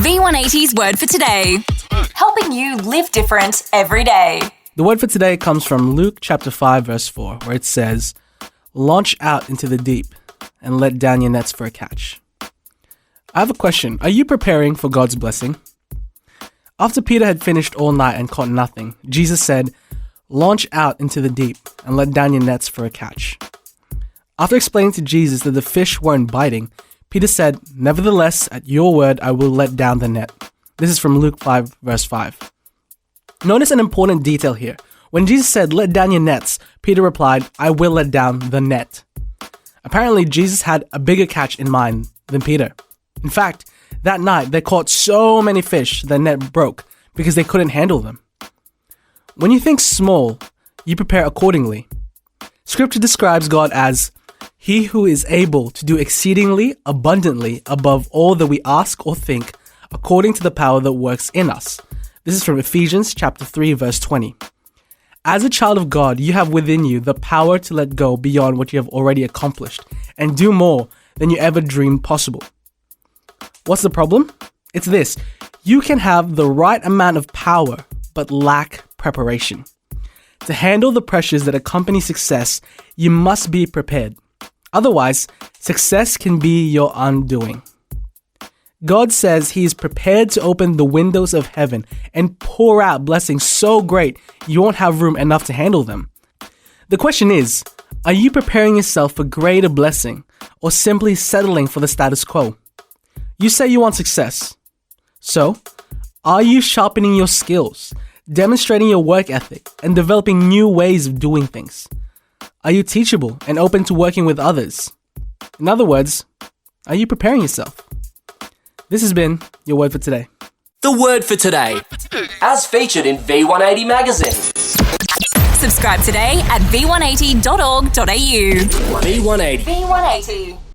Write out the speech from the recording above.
V180's word for today. Helping you live different every day. The word for today comes from Luke chapter 5 verse 4, where it says, "Launch out into the deep and let down your nets for a catch." I have a question. Are you preparing for God's blessing? After Peter had finished all night and caught nothing, Jesus said, "Launch out into the deep and let down your nets for a catch." After explaining to Jesus that the fish weren't biting, Peter said, "Nevertheless, at your word, I will let down the net." This is from Luke 5 verse 5. Notice an important detail here. When Jesus said, "Let down your nets," Peter replied, "I will let down the net." Apparently, Jesus had a bigger catch in mind than Peter. In fact, that night they caught so many fish the net broke because they couldn't handle them. When you think small, you prepare accordingly. Scripture describes God as He who is able to do exceedingly abundantly above all that we ask or think, according to the power that works in us. This is from Ephesians chapter 3 verse 20. As a child of God, you have within you the power to let go beyond what you have already accomplished and do more than you ever dreamed possible. What's the problem? It's this. You can have the right amount of power, but lack preparation. To handle the pressures that accompany success, you must be prepared. Otherwise, success can be your undoing. God says He is prepared to open the windows of heaven and pour out blessings so great you won't have room enough to handle them. The question is, are you preparing yourself for greater blessing or simply settling for the status quo? You say you want success. So, are you sharpening your skills, demonstrating your work ethic, and developing new ways of doing things? Are you teachable and open to working with others? In other words, are you preparing yourself? This has been your word for today. The word for today, as featured in V180 magazine. Subscribe today at v180.org.au. V180. V180.